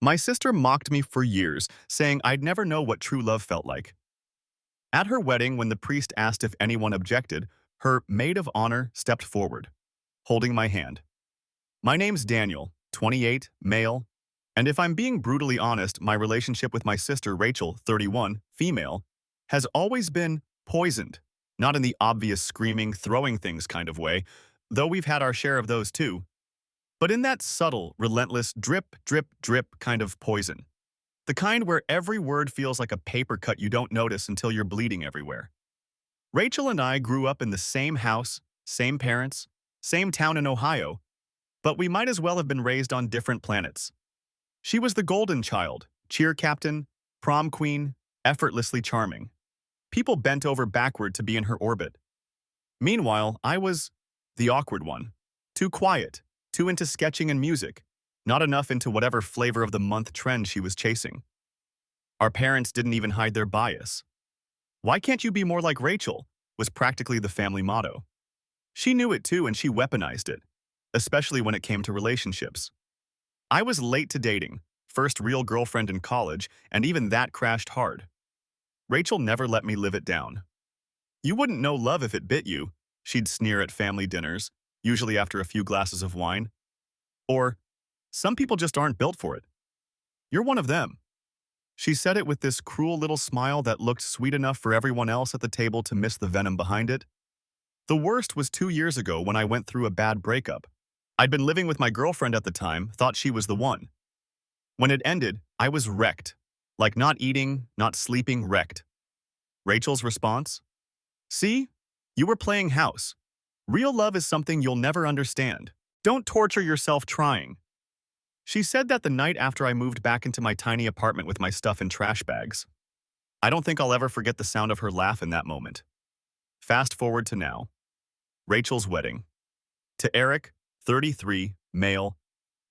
My sister mocked me for years, saying I'd never know what true love felt like. At her wedding, when the priest asked if anyone objected, her maid of honor stepped forward, holding my hand. My name's Daniel, 28, male, and if I'm being brutally honest, my relationship with my sister Rachel, 31, female, has always been poisoned. Not in the obvious screaming, throwing things kind of way, though we've had our share of those too, but in that subtle, relentless drip, drip, drip kind of poison. The kind where every word feels like a paper cut you don't notice until you're bleeding everywhere. Rachel and I grew up in the same house, same parents, same town in Ohio, but we might as well have been raised on different planets. She was the golden child, cheer captain, prom queen, effortlessly charming. People bent over backward to be in her orbit. Meanwhile, I was the awkward one. Too quiet, too into sketching and music, not enough into whatever flavor of the month trend she was chasing. Our parents didn't even hide their bias. "Why can't you be more like Rachel?" was practically the family motto. She knew it too, and she weaponized it, especially when it came to relationships. I was late to dating, first real girlfriend in college, and even that crashed hard. Rachel never let me live it down. "You wouldn't know love if it bit you," she'd sneer at family dinners, usually after a few glasses of wine. Or, "Some people just aren't built for it. You're one of them." She said it with this cruel little smile that looked sweet enough for everyone else at the table to miss the venom behind it. The worst was 2 years ago when I went through a bad breakup. I'd been living with my girlfriend at the time, thought she was the one. When it ended, I was wrecked. Like not eating, not sleeping, wrecked. Rachel's response? "See? You were playing house. Real love is something you'll never understand. Don't torture yourself trying." She said that the night after I moved back into my tiny apartment with my stuff in trash bags. I don't think I'll ever forget the sound of her laugh in that moment. Fast forward to now. Rachel's wedding. To Eric, 33, male.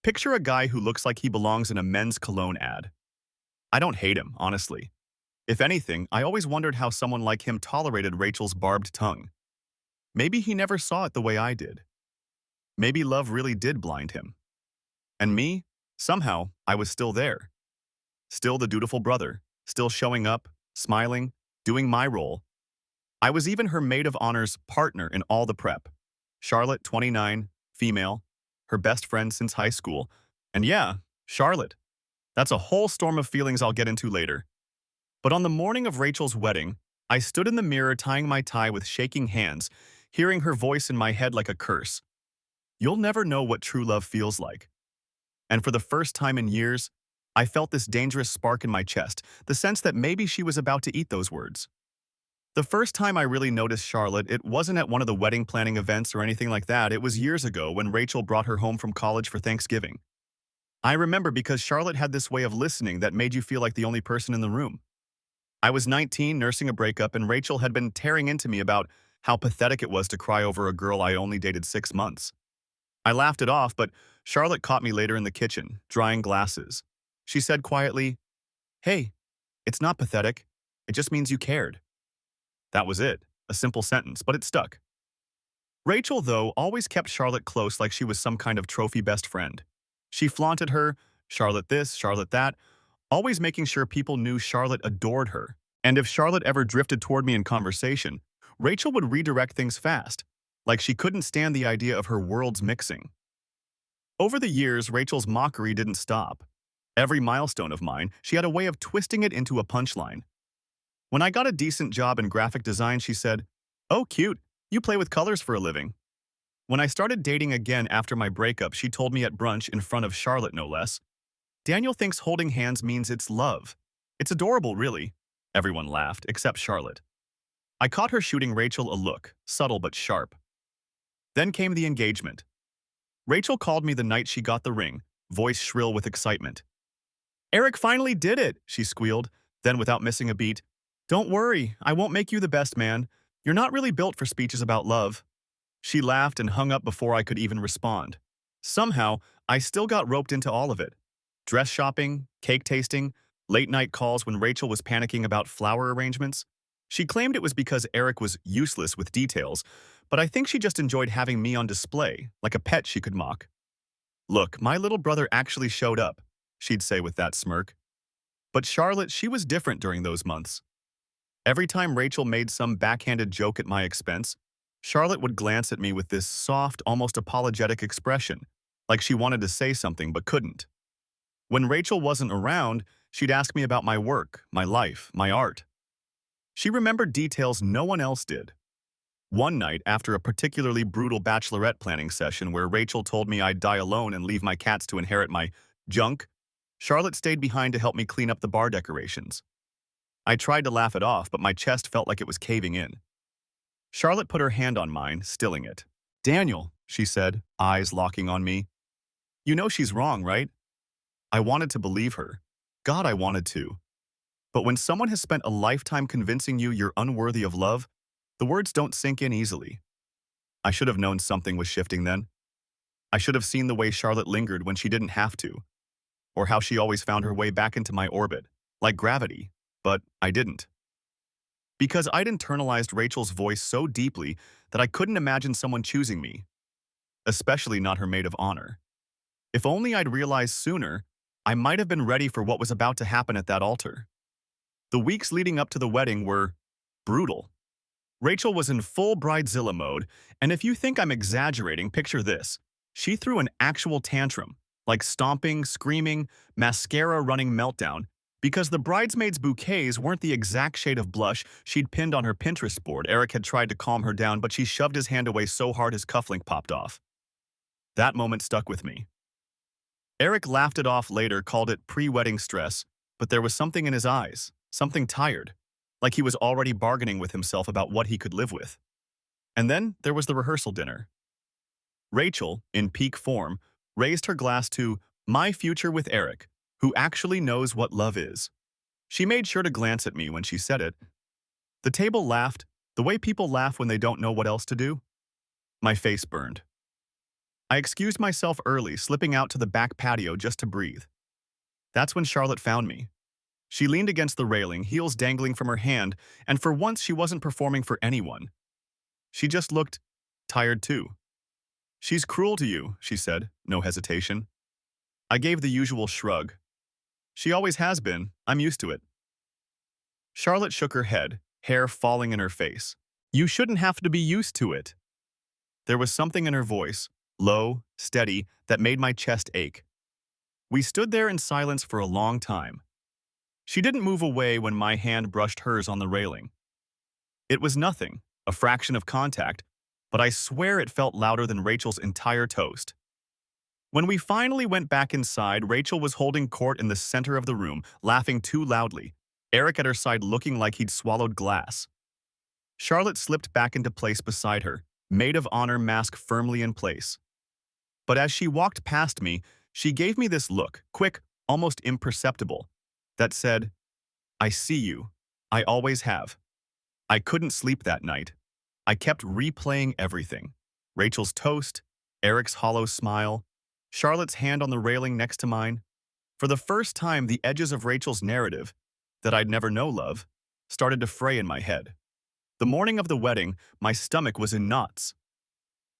Picture a guy who looks like he belongs in a men's cologne ad. I don't hate him, honestly. If anything, I always wondered how someone like him tolerated Rachel's barbed tongue. Maybe he never saw it the way I did. Maybe love really did blind him. And me? Somehow, I was still there. Still the dutiful brother, still showing up, smiling, doing my role. I was even her maid of honor's partner in all the prep. Charlotte, 29, female, her best friend since high school. And yeah, Charlotte. That's a whole storm of feelings I'll get into later. But on the morning of Rachel's wedding, I stood in the mirror tying my tie with shaking hands, hearing her voice in my head like a curse. "You'll never know what true love feels like." And for the first time in years, I felt this dangerous spark in my chest, the sense that maybe she was about to eat those words. The first time I really noticed Charlotte, it wasn't at one of the wedding planning events or anything like that. It was years ago when Rachel brought her home from college for Thanksgiving. I remember because Charlotte had this way of listening that made you feel like the only person in the room. I was 19, nursing a breakup, and Rachel had been tearing into me about how pathetic it was to cry over a girl I only dated 6 months. I laughed it off, but Charlotte caught me later in the kitchen, drying glasses. She said quietly, "Hey, it's not pathetic. It just means you cared." That was it, a simple sentence, but it stuck. Rachel, though, always kept Charlotte close like she was some kind of trophy best friend. She flaunted her, Charlotte this, Charlotte that, always making sure people knew Charlotte adored her. And if Charlotte ever drifted toward me in conversation, Rachel would redirect things fast, like she couldn't stand the idea of her worlds mixing. Over the years, Rachel's mockery didn't stop. Every milestone of mine, she had a way of twisting it into a punchline. When I got a decent job in graphic design, she said, "Oh, cute, you play with colors for a living." When I started dating again after my breakup, she told me at brunch in front of Charlotte, no less, "Daniel thinks holding hands means it's love. It's adorable, really." Everyone laughed, except Charlotte. I caught her shooting Rachel a look, subtle but sharp. Then came the engagement. Rachel called me the night she got the ring, voice shrill with excitement. "Eric finally did it," she squealed, then without missing a beat, "Don't worry, I won't make you the best man. You're not really built for speeches about love." She laughed and hung up before I could even respond. Somehow, I still got roped into all of it. Dress shopping, cake tasting, late-night calls when Rachel was panicking about flower arrangements. She claimed it was because Eric was useless with details, but I think she just enjoyed having me on display, like a pet she could mock. "Look, my little brother actually showed up," she'd say with that smirk. But Charlotte, she was different during those months. Every time Rachel made some backhanded joke at my expense, Charlotte would glance at me with this soft, almost apologetic expression, like she wanted to say something but couldn't. When Rachel wasn't around, she'd ask me about my work, my life, my art. She remembered details no one else did. One night, after a particularly brutal bachelorette planning session where Rachel told me I'd die alone and leave my cats to inherit my junk, Charlotte stayed behind to help me clean up the bar decorations. I tried to laugh it off, but my chest felt like it was caving in. Charlotte put her hand on mine, stilling it. "Daniel," she said, eyes locking on me. "You know she's wrong, right?" I wanted to believe her. God, I wanted to. But when someone has spent a lifetime convincing you you're unworthy of love, the words don't sink in easily. I should have known something was shifting then. I should have seen the way Charlotte lingered when she didn't have to, or how she always found her way back into my orbit, like gravity, but I didn't. Because I'd internalized Rachel's voice so deeply that I couldn't imagine someone choosing me, especially not her maid of honor. If only I'd realized sooner, I might have been ready for what was about to happen at that altar. The weeks leading up to the wedding were brutal. Rachel was in full bridezilla mode, and if you think I'm exaggerating, picture this. She threw an actual tantrum, like stomping, screaming, mascara running meltdown, because the bridesmaids' bouquets weren't the exact shade of blush she'd pinned on her Pinterest board. Eric had tried to calm her down, but she shoved his hand away so hard his cufflink popped off. That moment stuck with me. Eric laughed it off later, called it pre-wedding stress, but there was something in his eyes, something tired, like he was already bargaining with himself about what he could live with. And then there was the rehearsal dinner. Rachel, in peak form, raised her glass to my future with Eric, who actually knows what love is. She made sure to glance at me when she said it. The table laughed, the way people laugh when they don't know what else to do. My face burned. I excused myself early, slipping out to the back patio just to breathe. That's when Charlotte found me. She leaned against the railing, heels dangling from her hand, and for once she wasn't performing for anyone. She just looked tired too. "She's cruel to you," she said, no hesitation. I gave the usual shrug. "She always has been. I'm used to it." Charlotte shook her head, hair falling in her face. "You shouldn't have to be used to it." There was something in her voice, low, steady, that made my chest ache. We stood there in silence for a long time. She didn't move away when my hand brushed hers on the railing. It was nothing, a fraction of contact, but I swear it felt louder than Rachel's entire toast. When we finally went back inside, Rachel was holding court in the center of the room, laughing too loudly, Eric at her side looking like he'd swallowed glass. Charlotte slipped back into place beside her, maid of honor mask firmly in place. But as she walked past me, she gave me this look, quick, almost imperceptible, that said, "I see you. I always have." I couldn't sleep that night. I kept replaying everything. Rachel's toast, Eric's hollow smile, Charlotte's hand on the railing next to mine. For the first time, the edges of Rachel's narrative, that I'd never know love, started to fray in my head. The morning of the wedding, my stomach was in knots.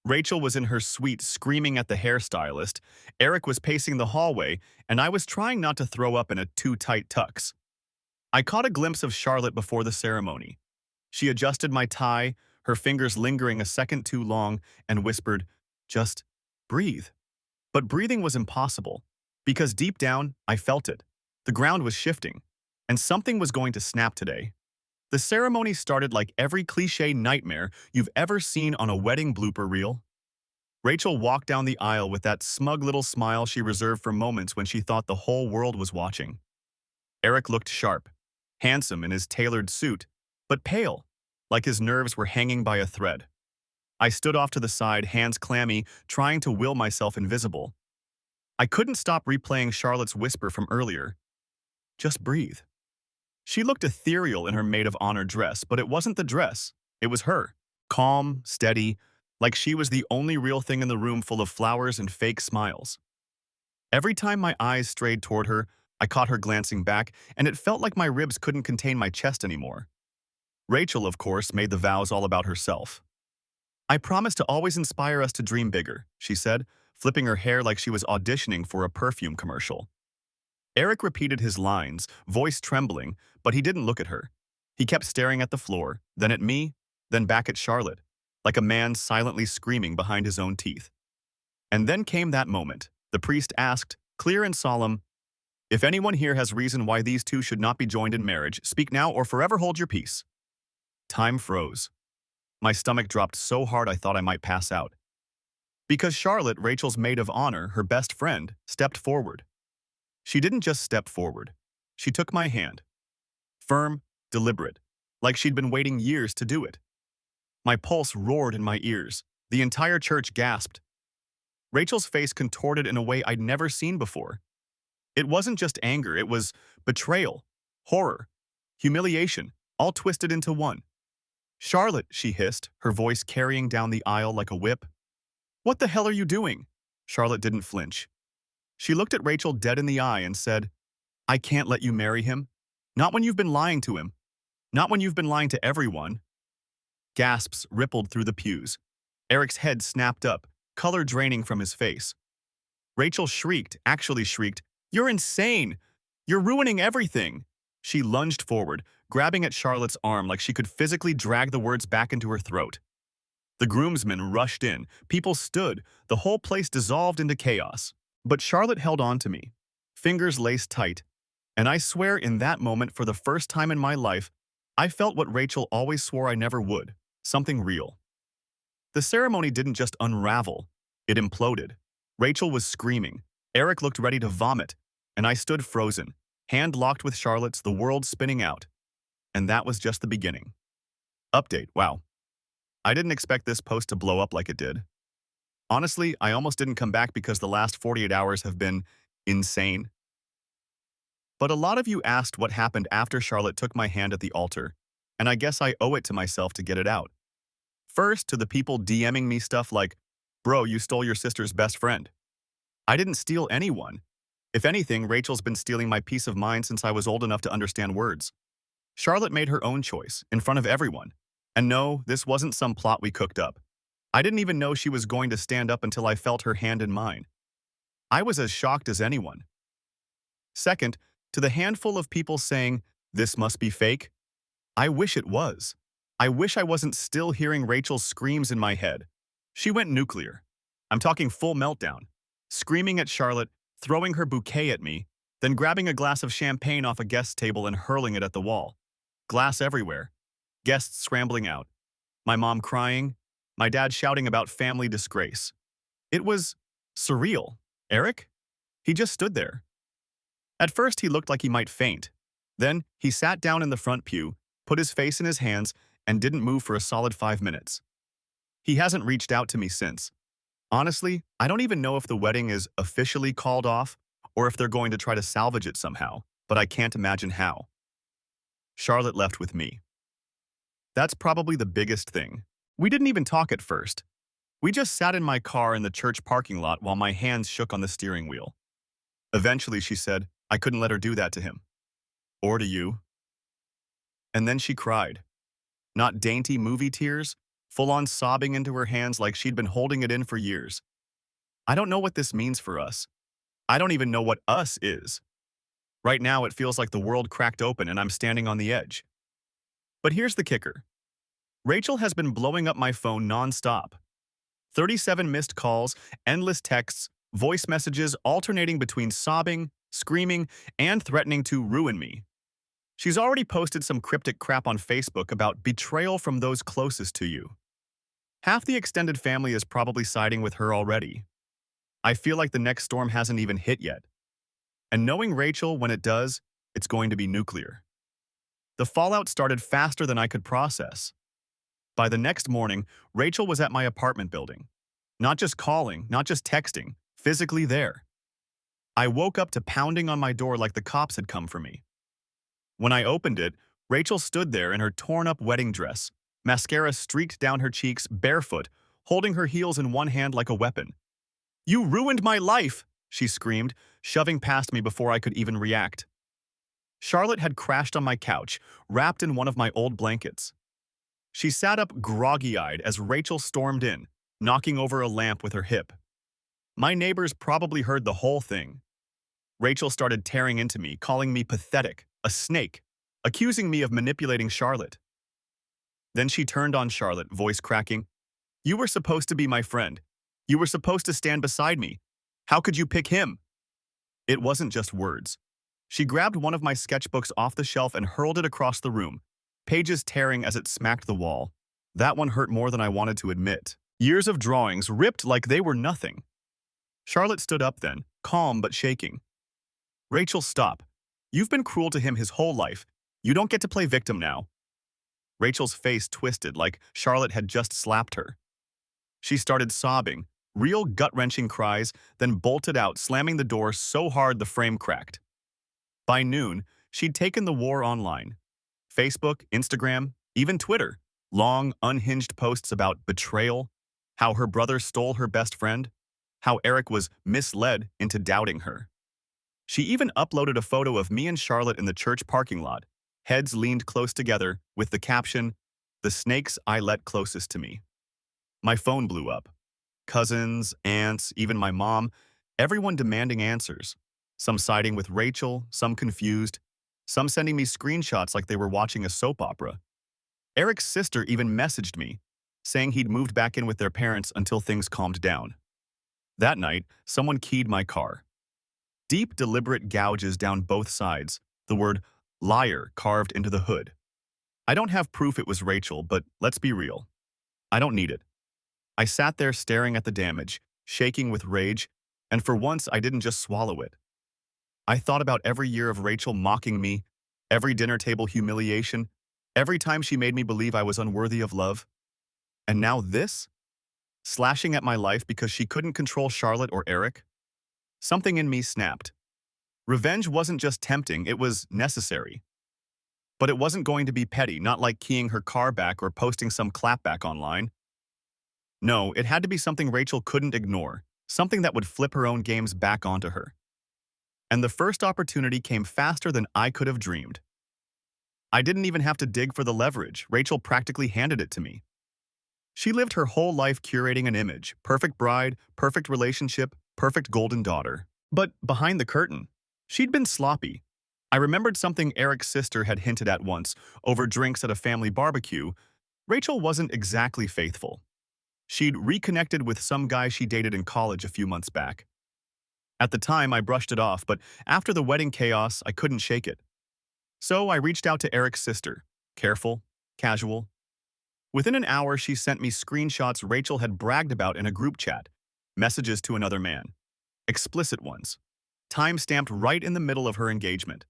Rachel was in her suite screaming at the hairstylist, Eric was pacing the hallway, and I was trying not to throw up in a too-tight tux. I caught a glimpse of Charlotte before the ceremony. She adjusted my tie, her fingers lingering a second too long, and whispered, "Just breathe." But breathing was impossible, because deep down, I felt it. The ground was shifting, and something was going to snap today. The ceremony started like every cliché nightmare you've ever seen on a wedding blooper reel. Rachel walked down the aisle with that smug little smile she reserved for moments when she thought the whole world was watching. Eric looked sharp, handsome in his tailored suit, but pale, like his nerves were hanging by a thread. I stood off to the side, hands clammy, trying to will myself invisible. I couldn't stop replaying Charlotte's whisper from earlier. "Just breathe." She looked ethereal in her maid of honor dress, but it wasn't the dress. It was her. Calm, steady, like she was the only real thing in the room full of flowers and fake smiles. Every time my eyes strayed toward her, I caught her glancing back, and it felt like my ribs couldn't contain my chest anymore. Rachel, of course, made the vows all about herself. "I promise to always inspire us to dream bigger," she said, flipping her hair like she was auditioning for a perfume commercial. Eric repeated his lines, voice trembling, but he didn't look at her. He kept staring at the floor, then at me, then back at Charlotte, like a man silently screaming behind his own teeth. And then came that moment. The priest asked, clear and solemn, "If anyone here has reason why these two should not be joined in marriage, speak now or forever hold your peace." Time froze. My stomach dropped so hard I thought I might pass out. Because Charlotte, Rachel's maid of honor, her best friend, stepped forward. She didn't just step forward. She took my hand. Firm, deliberate, like she'd been waiting years to do it. My pulse roared in my ears. The entire church gasped. Rachel's face contorted in a way I'd never seen before. It wasn't just anger, it was betrayal, horror, humiliation, all twisted into one. "Charlotte," she hissed, her voice carrying down the aisle like a whip. "What the hell are you doing?" Charlotte didn't flinch. She looked at Rachel dead in the eye and said, "I can't let you marry him. Not when you've been lying to him. Not when you've been lying to everyone." Gasps rippled through the pews. Eric's head snapped up, color draining from his face. Rachel shrieked, actually shrieked, "You're insane! You're ruining everything!" She lunged forward, grabbing at Charlotte's arm like she could physically drag the words back into her throat. The groomsmen rushed in, people stood, the whole place dissolved into chaos. But Charlotte held on to me, fingers laced tight, and I swear in that moment for the first time in my life, I felt what Rachel always swore I never would, something real. The ceremony didn't just unravel, it imploded. Rachel was screaming, Eric looked ready to vomit, and I stood frozen, hand locked with Charlotte's, the world spinning out. And that was just the beginning. Update, wow. I didn't expect this post to blow up like it did. Honestly, I almost didn't come back because the last 48 hours have been insane. But a lot of you asked what happened after Charlotte took my hand at the altar, and I guess I owe it to myself to get it out. First, to the people DMing me stuff like, "Bro, you stole your sister's best friend." I didn't steal anyone. If anything, Rachel's been stealing my peace of mind since I was old enough to understand words. Charlotte made her own choice, in front of everyone. And no, this wasn't some plot we cooked up. I didn't even know she was going to stand up until I felt her hand in mine. I was as shocked as anyone. Second, to the handful of people saying, "This must be fake," I wish it was. I wish I wasn't still hearing Rachel's screams in my head. She went nuclear. I'm talking full meltdown. Screaming at Charlotte, throwing her bouquet at me, then grabbing a glass of champagne off a guest table and hurling it at the wall. Glass everywhere. Guests scrambling out. My mom crying. My dad shouting about family disgrace. It was surreal. Eric? He just stood there. At first, he looked like he might faint. Then, he sat down in the front pew, put his face in his hands, and didn't move for a solid 5 minutes. He hasn't reached out to me since. Honestly, I don't even know if the wedding is officially called off or if they're going to try to salvage it somehow, but I can't imagine how. Charlotte left with me. That's probably the biggest thing. We didn't even talk at first. We just sat in my car in the church parking lot while my hands shook on the steering wheel. Eventually, she said, I couldn't let her do that to him. Or to you. And then she cried. Not dainty movie tears, full-on sobbing into her hands like she'd been holding it in for years. I don't know what this means for us. I don't even know what us is. Right now, it feels like the world cracked open and I'm standing on the edge. But here's the kicker. Rachel has been blowing up my phone non-stop. 37 missed calls, endless texts, voice messages alternating between sobbing, screaming, and threatening to ruin me. She's already posted some cryptic crap on Facebook about betrayal from those closest to you. Half the extended family is probably siding with her already. I feel like the next storm hasn't even hit yet. And knowing Rachel, when it does, it's going to be nuclear. The fallout started faster than I could process. By the next morning, Rachel was at my apartment building. Not just calling, not just texting, physically there. I woke up to pounding on my door like the cops had come for me. When I opened it, Rachel stood there in her torn-up wedding dress, mascara streaked down her cheeks, barefoot, holding her heels in one hand like a weapon. "You ruined my life!" she screamed, shoving past me before I could even react. Charlotte had crashed on my couch, wrapped in one of my old blankets. She sat up groggy-eyed as Rachel stormed in, knocking over a lamp with her hip. My neighbors probably heard the whole thing. Rachel started tearing into me, calling me pathetic, a snake, accusing me of manipulating Charlotte. Then she turned on Charlotte, voice cracking. You were supposed to be my friend. You were supposed to stand beside me. How could you pick him? It wasn't just words. She grabbed one of my sketchbooks off the shelf and hurled it across the room, pages tearing as it smacked the wall. That one hurt more than I wanted to admit. Years of drawings ripped like they were nothing. Charlotte stood up then, calm but shaking. Rachel, stop. You've been cruel to him his whole life. You don't get to play victim now. Rachel's face twisted like Charlotte had just slapped her. She started sobbing, real gut-wrenching cries, then bolted out, slamming the door so hard the frame cracked. By noon, she'd taken the war online. Facebook, Instagram, even Twitter. Long, unhinged posts about betrayal, how her brother stole her best friend, how Eric was misled into doubting her. She even uploaded a photo of me and Charlotte in the church parking lot, heads leaned close together, with the caption, "The snakes I let closest to me." My phone blew up. Cousins, aunts, even my mom, everyone demanding answers. Some siding with Rachel, some confused, some sending me screenshots like they were watching a soap opera. Eric's sister even messaged me, saying he'd moved back in with their parents until things calmed down. That night, someone keyed my car. Deep, deliberate gouges down both sides, the word liar carved into the hood. I don't have proof it was Rachel, but let's be real. I don't need it. I sat there staring at the damage, shaking with rage, and for once I didn't just swallow it. I thought about every year of Rachel mocking me, every dinner table humiliation, every time she made me believe I was unworthy of love. And now this? Slashing at my life because she couldn't control Charlotte or Eric? Something in me snapped. Revenge wasn't just tempting, it was necessary. But it wasn't going to be petty, not like keying her car back or posting some clapback online. No, it had to be something Rachel couldn't ignore, something that would flip her own games back onto her. And the first opportunity came faster than I could have dreamed. I didn't even have to dig for the leverage. Rachel practically handed it to me. She lived her whole life curating an image, perfect bride, perfect relationship, perfect golden daughter. But behind the curtain, she'd been sloppy. I remembered something Eric's sister had hinted at once, over drinks at a family barbecue. Rachel wasn't exactly faithful. She'd reconnected with some guy she dated in college a few months back. At the time, I brushed it off, but after the wedding chaos, I couldn't shake it. So I reached out to Eric's sister. Careful, casual. Within an hour, she sent me screenshots Rachel had bragged about in a group chat, messages to another man. Explicit ones. Time-stamped right in the middle of her engagement.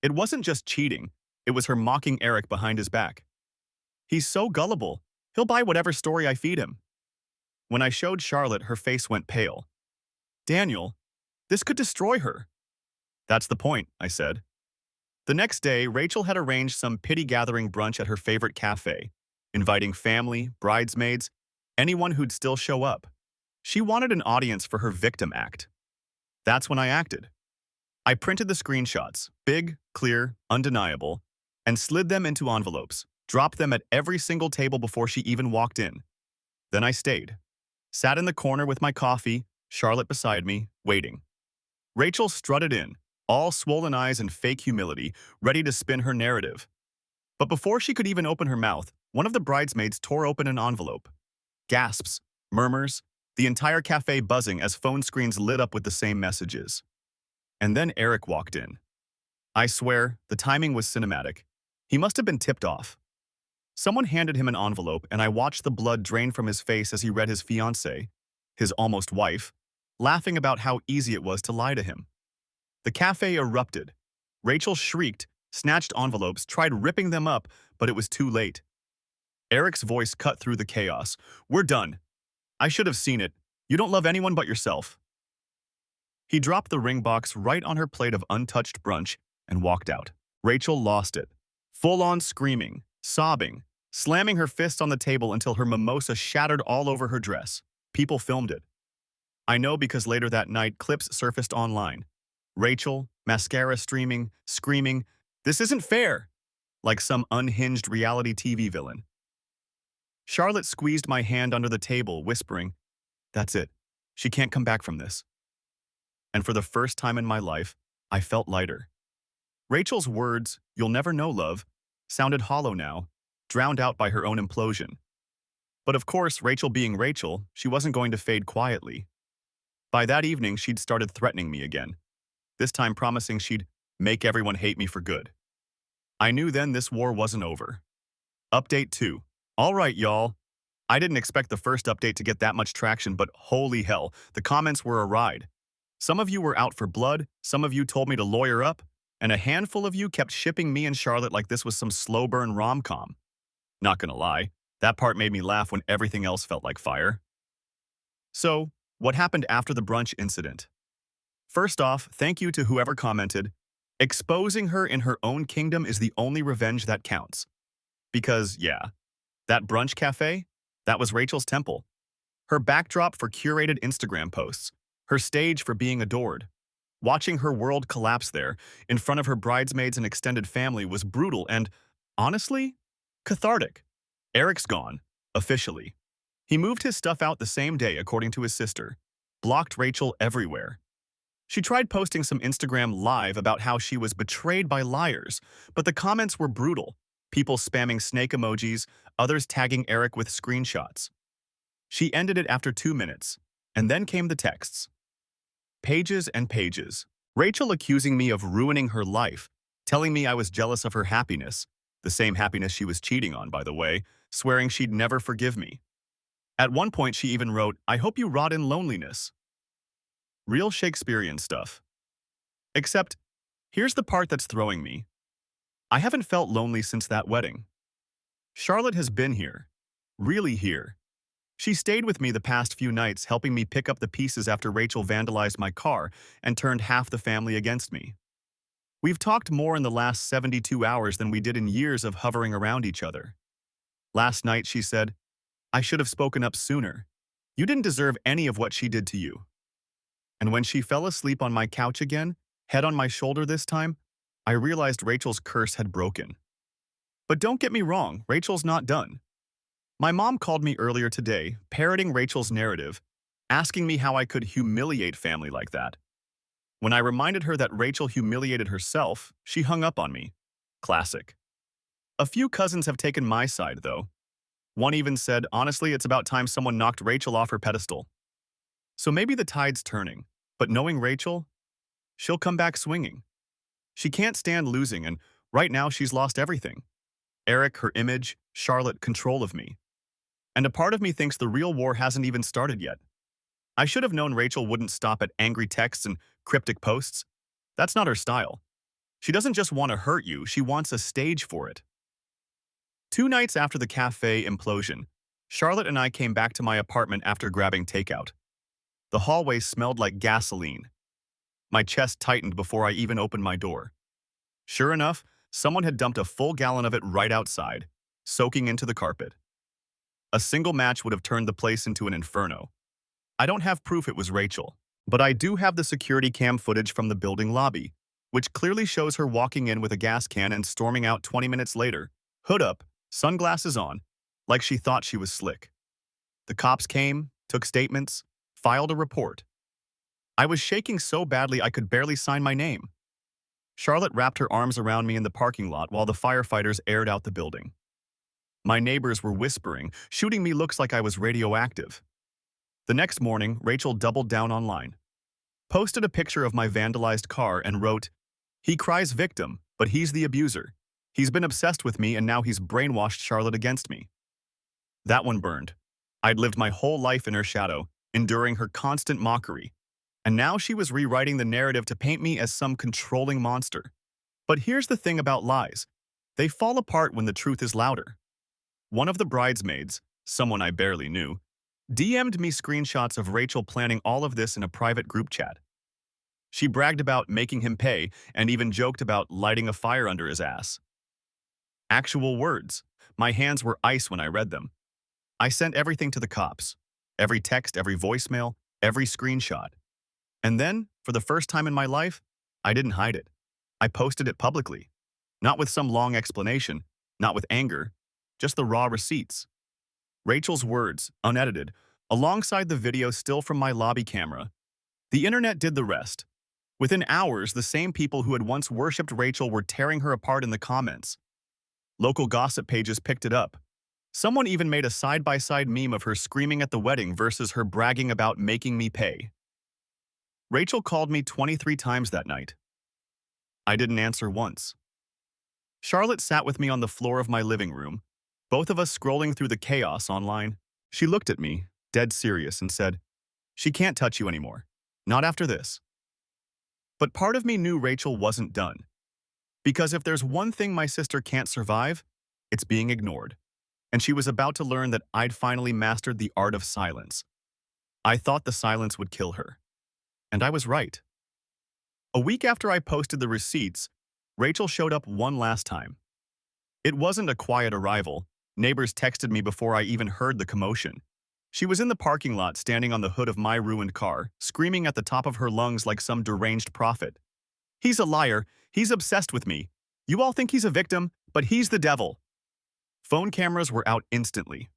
It wasn't just cheating, it was her mocking Eric behind his back. He's so gullible, he'll buy whatever story I feed him. When I showed Charlotte, her face went pale. Daniel, this could destroy her. That's the point, I said. The next day, Rachel had arranged some pity-gathering brunch at her favorite cafe, inviting family, bridesmaids, anyone who'd still show up. She wanted an audience for her victim act. That's when I acted. I printed the screenshots, big, clear, undeniable, and slid them into envelopes, dropped them at every single table before she even walked in. Then I stayed. Sat in the corner with my coffee, Charlotte beside me, waiting. Rachel strutted in, all swollen eyes and fake humility, ready to spin her narrative. But before she could even open her mouth, one of the bridesmaids tore open an envelope. Gasps, murmurs, the entire cafe buzzing as phone screens lit up with the same messages. And then Eric walked in. I swear, the timing was cinematic. He must have been tipped off. Someone handed him an envelope, and I watched the blood drain from his face as he read his fiancée, his almost wife, laughing about how easy it was to lie to him. The cafe erupted. Rachel shrieked, snatched envelopes, tried ripping them up, but it was too late. Eric's voice cut through the chaos. We're done. I should have seen it. You don't love anyone but yourself. He dropped the ring box right on her plate of untouched brunch and walked out. Rachel lost it. Full-on screaming, sobbing, slamming her fist on the table until her mimosa shattered all over her dress. People filmed it. I know because later that night, clips surfaced online. Rachel, mascara streaming, screaming, "This isn't fair!" like some unhinged reality TV villain. Charlotte squeezed my hand under the table, whispering, "That's it. She can't come back from this." And for the first time in my life, I felt lighter. Rachel's words, "You'll never know, love," sounded hollow now, drowned out by her own implosion. But of course, Rachel being Rachel, she wasn't going to fade quietly. By that evening, she'd started threatening me again, this time promising she'd make everyone hate me for good. I knew then this war wasn't over. Update 2. All right, y'all. I didn't expect the first update to get that much traction, but holy hell, the comments were a ride. Some of you were out for blood, some of you told me to lawyer up, and a handful of you kept shipping me and Charlotte like this was some slow burn rom-com. Not gonna lie, that part made me laugh when everything else felt like fire. So, what happened after the brunch incident? First off, thank you to whoever commented. Exposing her in her own kingdom is the only revenge that counts. Because, yeah, that brunch cafe, that was Rachel's temple. Her backdrop for curated Instagram posts, her stage for being adored. Watching her world collapse there, in front of her bridesmaids and extended family, was brutal and, honestly, cathartic. Eric's gone, officially. He moved his stuff out the same day, according to his sister. Blocked Rachel everywhere. She tried posting some Instagram live about how she was betrayed by liars, but the comments were brutal. People spamming snake emojis, others tagging Eric with screenshots. She ended it after 2 minutes, and then came the texts. Pages and pages. Rachel accusing me of ruining her life, telling me I was jealous of her happiness, the same happiness she was cheating on, by the way, swearing she'd never forgive me. At one point, she even wrote, "I hope you rot in loneliness." Real Shakespearean stuff. Except, here's the part that's throwing me. I haven't felt lonely since that wedding. Charlotte has been here. Really here. She stayed with me the past few nights, helping me pick up the pieces after Rachel vandalized my car and turned half the family against me. We've talked more in the last 72 hours than we did in years of hovering around each other. Last night, she said, "I should have spoken up sooner. You didn't deserve any of what she did to you." And when she fell asleep on my couch again, head on my shoulder this time, I realized Rachel's curse had broken. But don't get me wrong, Rachel's not done. My mom called me earlier today, parroting Rachel's narrative, asking me how I could humiliate family like that. When I reminded her that Rachel humiliated herself, she hung up on me. Classic. A few cousins have taken my side, though. One even said, honestly, it's about time someone knocked Rachel off her pedestal. So maybe the tide's turning, but knowing Rachel, she'll come back swinging. She can't stand losing, and right now she's lost everything. Eric, her image, Charlotte, control of me. And a part of me thinks the real war hasn't even started yet. I should have known Rachel wouldn't stop at angry texts and cryptic posts. That's not her style. She doesn't just want to hurt you, she wants a stage for it. 2 nights after the cafe implosion, Charlotte and I came back to my apartment after grabbing takeout. The hallway smelled like gasoline. My chest tightened before I even opened my door. Sure enough, someone had dumped a full gallon of it right outside, soaking into the carpet. A single match would have turned the place into an inferno. I don't have proof it was Rachel, but I do have the security cam footage from the building lobby, which clearly shows her walking in with a gas can and storming out 20 minutes later, hood up, sunglasses on, like she thought she was slick. The cops came, took statements, filed a report. I was shaking so badly I could barely sign my name. Charlotte wrapped her arms around me in the parking lot while the firefighters aired out the building. My neighbors were whispering, shooting me looks like I was radioactive. The next morning, Rachel doubled down online. Posted a picture of my vandalized car and wrote, "He cries victim, but he's the abuser. He's been obsessed with me and now he's brainwashed Charlotte against me." That one burned. I'd lived my whole life in her shadow, enduring her constant mockery. And now she was rewriting the narrative to paint me as some controlling monster. But here's the thing about lies. They fall apart when the truth is louder. One of the bridesmaids, someone I barely knew, DM'd me screenshots of Rachel planning all of this in a private group chat. She bragged about making him pay and even joked about lighting a fire under his ass. Actual words. My hands were ice when I read them. I sent everything to the cops. Every text, every voicemail, every screenshot. And then, for the first time in my life, I didn't hide it. I posted it publicly. Not with some long explanation, not with anger, just the raw receipts. Rachel's words, unedited, alongside the video still from my lobby camera. The internet did the rest. Within hours, the same people who had once worshipped Rachel were tearing her apart in the comments. Local gossip pages picked it up. Someone even made a side-by-side meme of her screaming at the wedding versus her bragging about making me pay. Rachel called me 23 times that night. I didn't answer once. Charlotte sat with me on the floor of my living room, both of us scrolling through the chaos online. She looked at me, dead serious, and said, "She can't touch you anymore. Not after this." But part of me knew Rachel wasn't done. Because if there's one thing my sister can't survive, it's being ignored. And she was about to learn that I'd finally mastered the art of silence. I thought the silence would kill her. And I was right. A week after I posted the receipts, Rachel showed up one last time. It wasn't a quiet arrival. Neighbors texted me before I even heard the commotion. She was in the parking lot standing on the hood of my ruined car, screaming at the top of her lungs like some deranged prophet. "He's a liar. He's obsessed with me. You all think he's a victim, but he's the devil." Phone cameras were out instantly.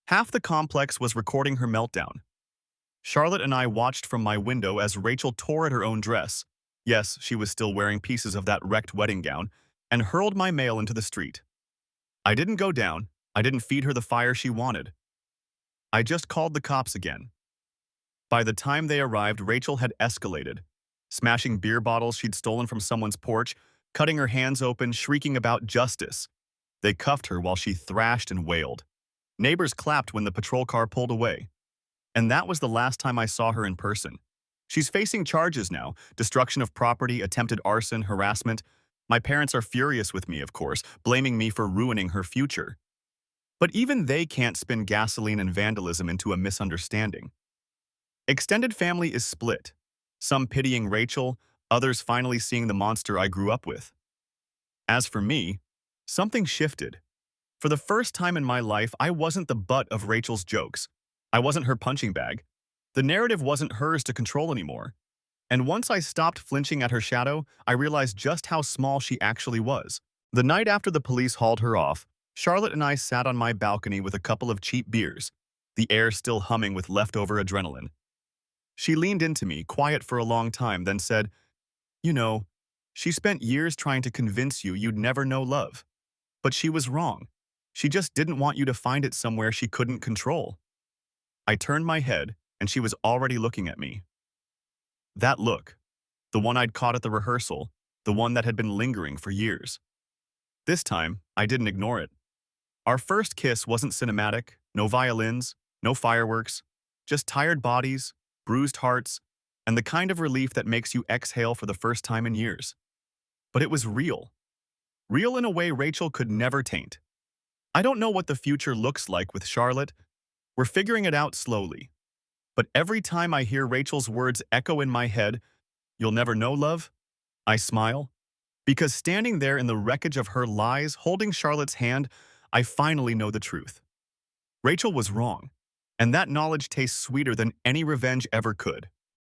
Half the complex was recording her meltdown. Charlotte and I watched from my window as Rachel tore at her own dress. Yes, she was still wearing pieces of that wrecked wedding gown, and hurled my mail into the street. I didn't go down. I didn't feed her the fire she wanted. I just called the cops again. By the time they arrived, Rachel had escalated, smashing beer bottles she'd stolen from someone's porch, cutting her hands open, shrieking about justice. They cuffed her while she thrashed and wailed. Neighbors clapped when the patrol car pulled away. And that was the last time I saw her in person. She's facing charges now: destruction of property, attempted arson, harassment. My parents are furious with me, of course, blaming me for ruining her future. But even they can't spin gasoline and vandalism into a misunderstanding. Extended family is split, some pitying Rachel, others finally seeing the monster I grew up with. As for me, something shifted. For the first time in my life, I wasn't the butt of Rachel's jokes. I wasn't her punching bag. The narrative wasn't hers to control anymore. And once I stopped flinching at her shadow, I realized just how small she actually was. The night after the police hauled her off, Charlotte and I sat on my balcony with a couple of cheap beers, the air still humming with leftover adrenaline. She leaned into me, quiet for a long time, then said, "You know, she spent years trying to convince you you'd never know love. But she was wrong. She just didn't want you to find it somewhere she couldn't control." I turned my head, and she was already looking at me. That look, the one I'd caught at the rehearsal, the one that had been lingering for years. This time, I didn't ignore it. Our first kiss wasn't cinematic, no violins, no fireworks, just tired bodies, bruised hearts, and the kind of relief that makes you exhale for the first time in years. But it was real. Real in a way Rachel could never taint. I don't know what the future looks like with Charlotte. We're figuring it out slowly. But every time I hear Rachel's words echo in my head, "You'll never know, love," I smile. Because standing there in the wreckage of her lies, holding Charlotte's hand, I finally know the truth. Rachel was wrong, and that knowledge tastes sweeter than any revenge ever could.